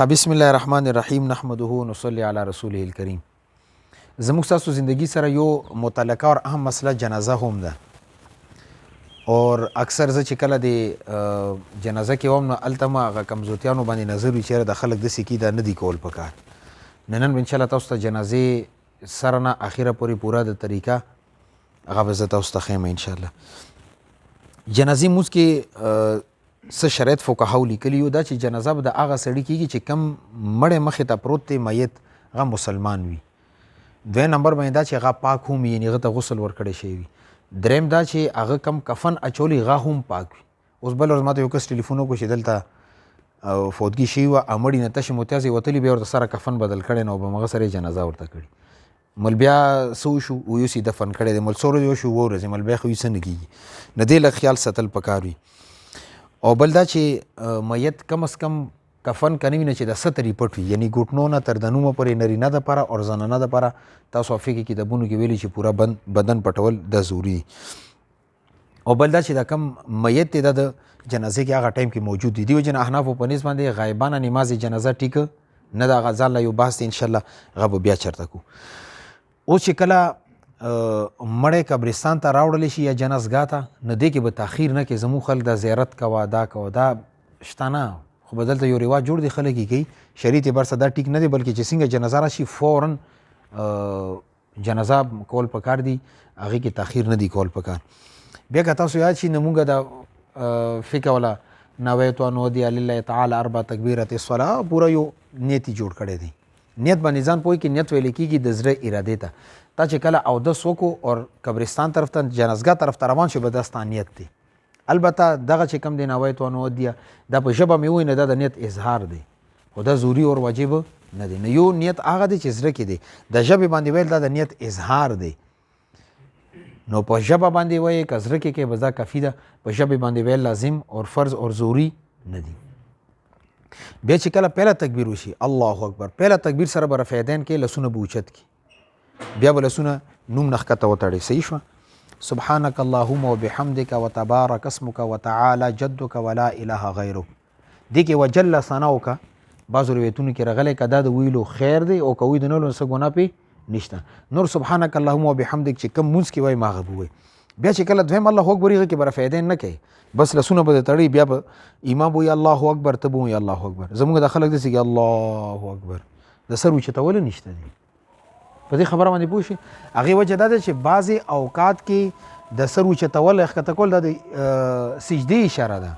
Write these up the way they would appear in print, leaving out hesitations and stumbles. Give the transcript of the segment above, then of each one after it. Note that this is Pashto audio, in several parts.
بسم الله الرحمن الرحیم نحمده ونصلي علی رسوله الکریم. زموږ ستاسو زندگی سره یو متعلقه او اهم مسله جنازه هم ده. اور اکثر زه چې کله د جنازه کې وم نو هلته ما هغه کمزورتیانو باندې نظر وي چېرې د خلک داسې کي دا نه دي کول پکار. نن به انشاءالله تاسو ته جنازې سره نه اخره پورې پوره د طریقه هغه به زه تاسو ته ښیم انشاءالله. جنازې مونځ کې څه شرایط فقهاو لیکلي یو دا چې جنازه به د هغه سړي کېږي چې کم مړی مخې ته پروت دی میت هغه مسلمان وي. دویم نمبر باندې دا چې هغه پاک هم وي یعنې هغه ته غسل ورکړی شوی وي. دریم دا چې هغه کم کفن اچولی هغه هم پاک وي. اوس بل ورځ ماته یو کس ټلیفون وکړو چې دلته فوتګي شوي وه مړي نه تشې متیازې وتلي بیا ورته سره کفن بدل کړی نو به هغه سره یې جنازه ورته کړي. مل بیا څه وشو اوس یې دفن کړی دی مل څو ورځې وشو اووه ورځې مل بیا خو یې څه نه کېږي نه دې لږ خیال ساتل پکار وي. او بل دا چې میت کم از کم کفن کنه وي نه چې د سترې پټ وي یعنی ګوټنو نه تر دنومه پورې نرینه دپاره او زنانه دپاره تاسو فقه کتابونو کې ویلي چې پوره بدن پټول د ضروري دي. او بل دا چې دا کم میت دی دا د جنازې کې هغه ټایم کې موجود دي. دې وجې نه احنافو په نسبت باندې غایبانه نماز جنازه ټیکه نه ده. هغه ځان له یو بحث دی انشاءالله هغه به بیا چرته کړو. اوس چې کله مړی قبرستان ته راوړلی شي یا جنازګاه ته نو دې کې به تاخیر نه کوي. زموږ خلک دا زیارت کوه دا کوه دا شته نه خو به دلته یو رواج جوړ دی خلک یې کوي شریعت اعتبار سره دا ټیک نه دی بلکې چې څنګه جنازه راشي فورا جنازه کول پکار دي هغې کې تاخیر نه دی کول پکار. بیا که تاسو یاد شي نو مونږ د فقه ولا نویت ان ودی لله تعالی اربع تکبیرات الصلاه پوره یو نیت جوړ کړی دی. نیت باندې ځان پوهی کې نیت ویل کېږي د زړه ارادې ته. تا چې کله اودس وکړو او قبرستان طرف ته جنازګاه طرف ته روان شو به دا ستا نیت دی. البته دغه چې کم دی نویت ان ودی دا په ژبه مې ووایي نه دا د نیت اظهار دی خو دا ضروري او واجب نه دی. نه یو نیت هغه دی چې زړه کې دی د ژبې باندې ویل دا د نیت اظهار دی نو په ژبه باندې وایي که زړه کې بس دا کافي ده. په ژبې باندې ویل لازم او فرض او ضروري نه دی. بیا چې کله پهله تکبیر وشي الله اکبر پهله تکبیر سره به رفعیدین کې لاسونه به اوچت کړي بیا به لاسونه نوم نه ښکته وتړئ. صحیح شوه. سبحانک اللهم وبحمدک وتبارک اسمک وتعالی جدک ولا اله غیرک. دې کې وجل ثناؤک بعضو روایتونو کې راغلی که دا د ویلو خیر دی او که وی د نه ویلو څه ګناه پې نشته. نور سبحانک اللهم وبحمدک چې کم مونځ کې وایي ما هغه به وایي. بیا چې کله دویم الله اکبر هغه کې به رفعیدین نه کوي بس لاسونه به تړي بیا به امام وایي الله اکبر ته به وایي الله اکبر. زموږ د خلک داسې کې الله اکبر د سر اوچتول نشته دی. په دې خبره باندې پوه شئ. هغې وجه دا ده چې بعضې اوقات کې د سر اوچتول ښکته کول دا د سجدې اشاره ده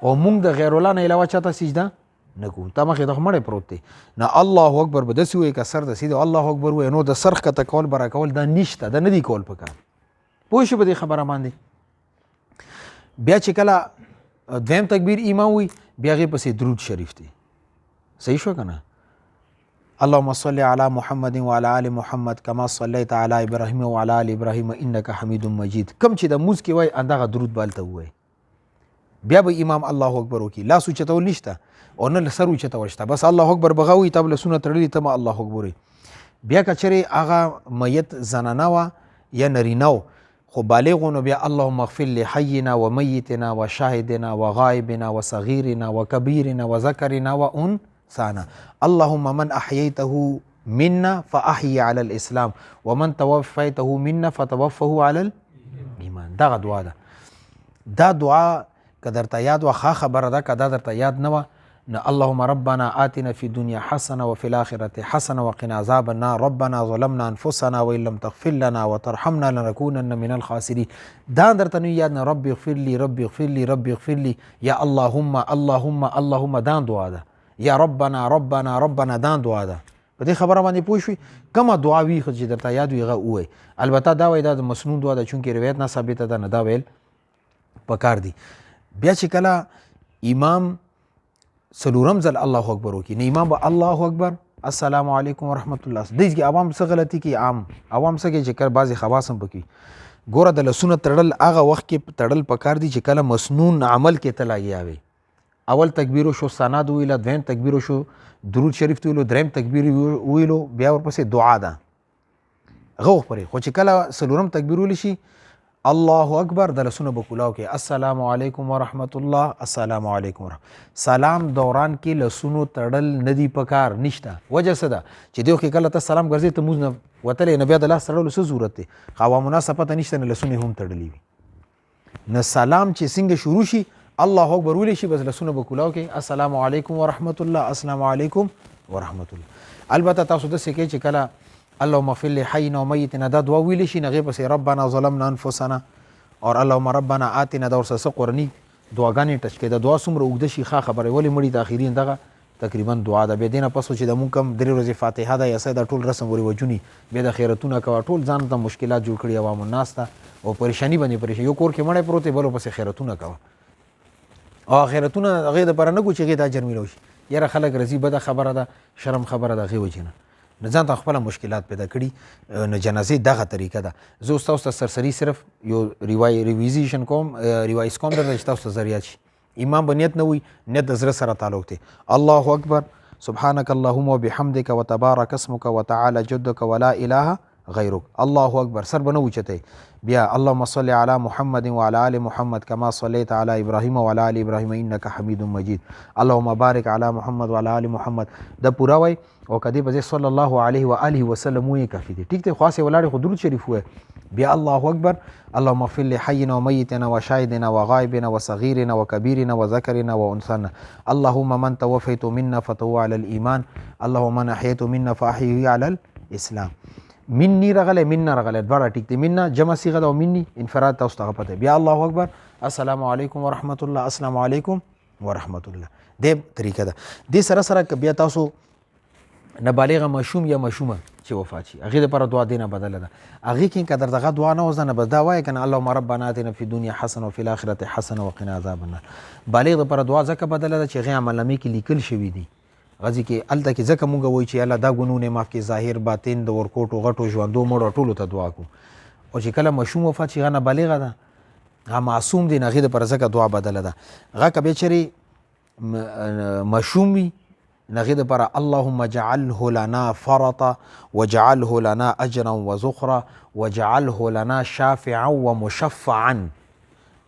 او موږ د غیر الله نه علاوه چاته سجده نه کوو. تا مخې ته خو مړی پروت دی نه الله اکبر به داسې وایي که سر د سیده الله اکبر وایي نو د سر ښکته کول به راکول دا نشته دا نه دی کول پکار. پوه شو په دې خبره باندې. بیا چې کله دویم تکبیر امام وي بیا هغې پسې درود شریف دی. صحیح شو که نه. اللهم صل علی محمد وعلى آل محمد كما صليت على ابراهيم وعلى آل ابراهيم انك حميد مجيد. کم چې د مونځ کې وایي همدغه درود به هلته ووایي. بیا به امام الله اکبر وکړي لاس اوچتول نشته او نه سر اوچتول شته بس الله اکبر به هغه وایي تا به لاسونه تړلي ته به الله اکبر وایي. بیا که چېرې هغه میت زنانه وه یا نرینه و خو بالغ نو بیا اللهم اغفر لحینا ومیتنا وشاهدنا وغائبنا وصغیرنا وکبیرنا وذکرنا وانثانا اللهم من احییته منا فاحیی علی الاسلام ومن توفیته منا فتوفه علی الايمان. دغه دعا ده. دا دعا که درته یاد وه ښه خبره ده که دا درته یاد نه وه نو اللهم ربنا آتنا في الدنيا حسنه وفي الآخرة حسنه وقنا عذاب النار ربنا ظلمنا انفسنا وان لم تغفر لنا وترحمنا لنكونن من الخاسرين. دا درته نه یاد نه ربي اغفر لي ربي اغفر لي ربي اغفر لي یا اللهم اللهم اللهم دا دعا ده یا ربنا ربنا ربنا دا دعا ده. په دې خبره باندې پوه شوي. کومه دعا وي چې درته یاد وي هغه ووایي. البته دا وایي دا د مسنون دعا ده چونکې روایت نه ثابته ده نه دا ویل پکار دي. بیا چې کله امام څلورم ځل الله اکبر وکړي نو امام به الله اکبر السلام علیکم ورحمت الله. دې کې عوام څه غلطي کوي عوام څه کوي چې کله بعضې خواص هم پکې ګوره د لاسونه تړل هغه وخت کې تړل پکار دي چې کله مسنون عمل کې ته لګیا وي. اول تکبیر وشو ثنا د ویله دویم تکبیر وشو درود شریف د ویلو دریم تکبیر ویلو بیا ورپسې دعا ده هغه وخپرې. خو چې کله څلورم تکبیر ویلی شي الله اکبر د لسونه به کولاو کې السلام علیکم ورحمت الله السلام علیکم سلام دوران کې لسونو تړل ندی پکار نشته وجه څه ده چې دیو کې کله ته سلام ګرځي ته موږ نه وتلې نه بیا د لاس تړلو څه ضرورت دی خو مناسبت نشته نه لسونه هم تړلې وي نه سلام چې څنګه شروع شي الله اکبر ویل شي بس لسونه به کولاو کې السلام علیکم ورحمت الله السلام علیکم ورحمت الله البته تاسو د سکه چې کله اللهم اغفر لحينا وميتنا دا دعا ویل شي نغه پس ربنا ظلمنا انفسنا اور اللهم ربنا آتنا دا ورسره قرآنی دعاګانې ټچ کې دا دعا څومره اوږده شي ښه خبره ولې مړي د اخرین دغه تقریبا دعا ده بیا دینه پس چې د مونږ کم درې ورځې فاتحه ده یا سید ټول رسم وري وجونی بیا د خیرتونه کوه ټول ځان ته مشکلات جوړ کړي عوام الناس ته او پریشانی باندې پریشانی یو کور کې مړی پروت دی بلو پس خیرتونه کوه او خیرتونه هغې دپاره نه کو چې هغې ته اجر میلاو شي یاره خلک رځي بده خبره ده شرم خبره ده هغې وجې نه نه ځان ته خپله مشکلات پیدا کړي نه جنازې دغه طریقه ده زه اوس تاسو ته سرسري صرف یو ریویزیشن کوم ریوایز کوم درته چې تاسو ته ضریات شي امام به نیت نه وي نیت د زړه سره تعلق دی الله اکبر سبحانك اللهم وبحمدك وتبارك اسمك وتعالى جدك ولا اله غيرك الله اکبر سر به نه اوچتی بیا اللهم صل على محمد وعلى ال محمد كما صليت على ابراهيم وعلى ال ابراهيم انك حميد مجيد اللهم بارك على محمد وعلى ال محمد دا پورا وای او کدی به صلی الله علیه و آله وسلم وی کافی دی ټیک ته خاصه ولاړ خو درود شریف وای بیا الله اکبر اللهم اغفر لحينا وميتنا وشاهدنا وغائبنا وصغيرنا وكبيرنا وذكرنا وانثانا اللهم من توفيت منا فتو على الايمان اللهم من احييت منا فاحيه على الاسلام مني رغله منا رغله دوړه ټیک دی منا جمع صيغه او مني انفراد تاسو ته پته بیا الله اکبر السلام علیکم ورحمت الله السلام علیکم ورحمت الله دې طریقه ده دې سره سره بیا تاسو نابالغه مشوم یا مشومه چې وفات شي هغه لپاره دعا دینه بدله ده هغه کې قدر دغه دعا نه وزنه بس دا وایي کنه اللهم ربنا آتنا فی الدنيا حسنه وفي الاخره حسنه وقنا عذاب النار بالغ لپاره دعا ځکه بدله ده چې هغه عمل نامې کې لیکل شوی دي غزي کې الته کې ځکه مونږ وایي چې الله دا ګنونه معاف کې ظاهر باطن د ورکوټو غټو ژوندو مړو ټولو ته دعا کو او چې کله مشوم وفات شي غنه بالغه ده هغه معصوم دی نه غي لپاره ځکه دعا بدله ده هغه کبه چری مشوم نغید پر اللهم اجعله لنا فرطا واجعله لنا اجرا وزخرا واجعله لنا شافعا ومشفعا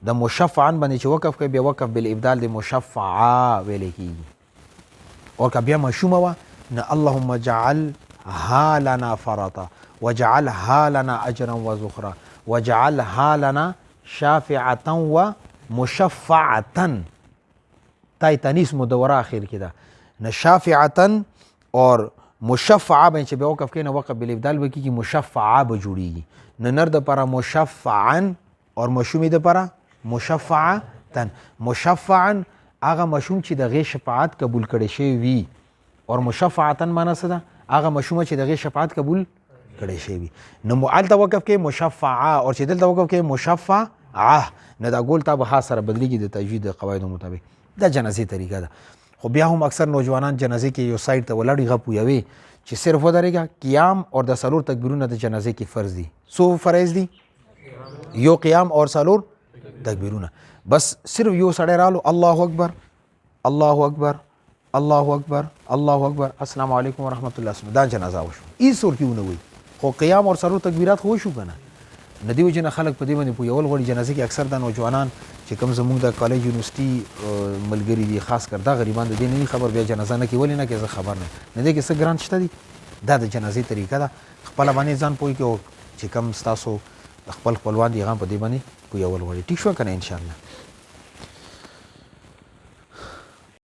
د مشفعا باندې چې وقف کوي بیا وقف بالابدال د مشفعا ویل کیږي او که بیا مشومه و نه اللهم اجعلها لنا فرطا واجعلها لنا اجرا وزخرا واجعلها لنا شافعه ومشفعه تای تانیس مدوره اخر کې ده نه شافعتن اور مشفعه باندې چې به وقف کینه وقف بالابدال وکي کی مشفعه به جوړیږي نه نر د پر مشفعا اور مشومی د پر مشفعتن مشفعا هغه مشوم چې د غي شفاعت قبول کړي شي وي اور مشفعتن معنی څه ده هغه مشوم چې د غي شفاعت قبول کړي شي وي نو مؤل توقف کې مشفعه اور چې دل توقف کې مشفعه نه دا ګول ته به سره بدلیږي د تجوید قواعد مطابق دا جنازي طریقه ده خو بیا هم اکثر نوجوانان جنازې کې یو سایډ ته ولاړ غو پویوي چې صرف ودرېږه قیام اور د سلور تکبیرونه د جنازې کې فرض دي سو فرض دي یو قیام اور سلور تکبیرونه بس صرف یو سړی رالو الله اکبر الله اکبر الله اکبر الله اکبر السلام علیکم ورحمت الله دا جنازه وشو ای سور کیونه وي خو قیام اور سلور تکبیرات خو شو کنه ندی وجنه خلک په دې باندې پویول غوړي جنازې کې اکثر د نوجوانان چې کوم زموږ د کالج یونیورسيټي ملګری دي خاص کر دا غریبان د دې نه خبر بیا جنازه نه کیول نه کې زه خبر نه دي کې څه ګران شته دي دا د جنازې طریقه ده خپل باندې ځان پوي کې چې کوم تاسو خپل خپلوان دي هغه په دې باندې پویول غوړي ټیک شو کنه ان شاء الله